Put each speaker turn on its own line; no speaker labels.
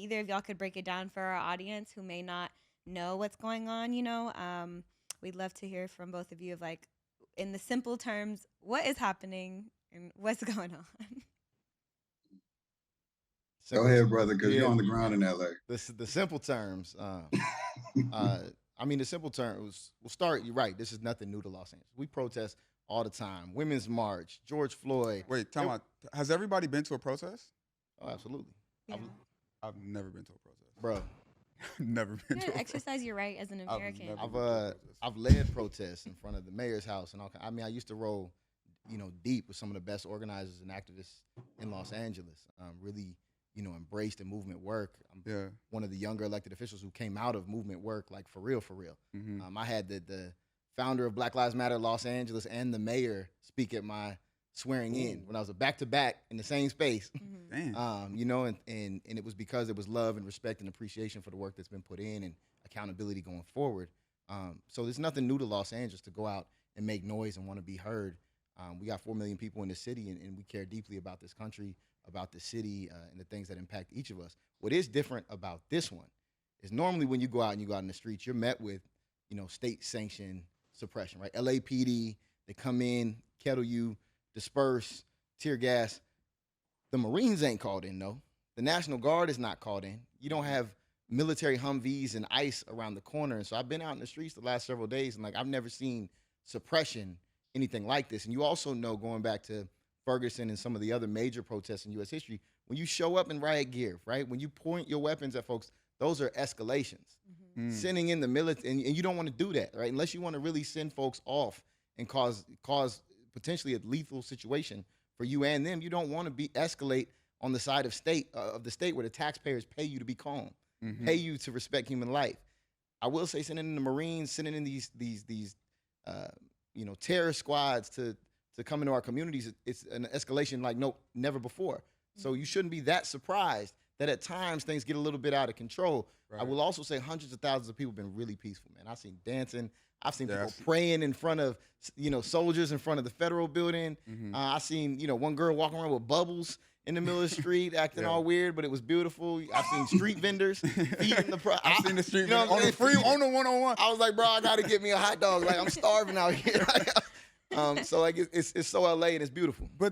either of y'all could break it down for our audience who may not know what's going on, we'd love to hear from both of you of like, in the simple terms, what is happening and what's going on.
Go ahead, brother, because you're on the ground in LA.
The simple terms. The simple terms. We'll start. You're right. This is nothing new to Los Angeles. We protest all the time. Women's March, George Floyd.
Wait, tell me, has everybody been to a protest?
Oh, absolutely.
Yeah.
I've never been to a protest,
bro.
Never been to a protest.
Exercise your right as an American.
I've led protests in front of the mayor's house and all. I used to roll, deep with some of the best organizers and activists in Los Angeles. Really, embraced the movement work. I'm one of the younger elected officials who came out of movement work, like for real.
Mm-hmm.
I had the founder of Black Lives Matter Los Angeles and the mayor speak at my swearing in when I was back to back in the same space.
Mm-hmm.
Damn.
And it was because it was love and respect and appreciation for the work that's been put in and accountability going forward. So there's nothing new to Los Angeles to go out and make noise and want to be heard. We got 4 million people in the city, and we care deeply about this country, about the city, and the things that impact each of us. What is different about this one is normally when you go out in the streets, you're met with, state-sanctioned suppression, right? LAPD, they come in, kettle you, disperse, tear gas. The Marines ain't called in, though. The National Guard is not called in. You don't have military Humvees and ICE around the corner. And so I've been out in the streets the last several days, and I've never seen suppression, anything like this. And you also know, going back to Ferguson and some of the other major protests in U.S. history, when you show up in riot gear, right, when you point your weapons at folks, those are escalations.
Mm-hmm.
Sending in the military, and you don't want to do that, right, unless you want to really send folks off and cause potentially a lethal situation for you and them. You don't want to escalate on the side of the state where the taxpayers pay you to be calm, pay you to respect human life. I will say, sending in the Marines, sending in these terror squads to come into our communities, it's an escalation like never before. So you shouldn't be that surprised that at times things get a little bit out of control. Right. I will also say hundreds of thousands of people have been really peaceful, man. I've seen dancing. I've seen people praying in front of, soldiers in front of the federal building. I've seen, one girl walking around with bubbles in the middle of the street, acting all weird, but it was beautiful. I've seen street vendors feeding the
I've seen the street vendors on the free, on the one-on-one.
I was like, bro, I got to get me a hot dog. Like, I'm starving out here. So, it's so LA and it's beautiful.
But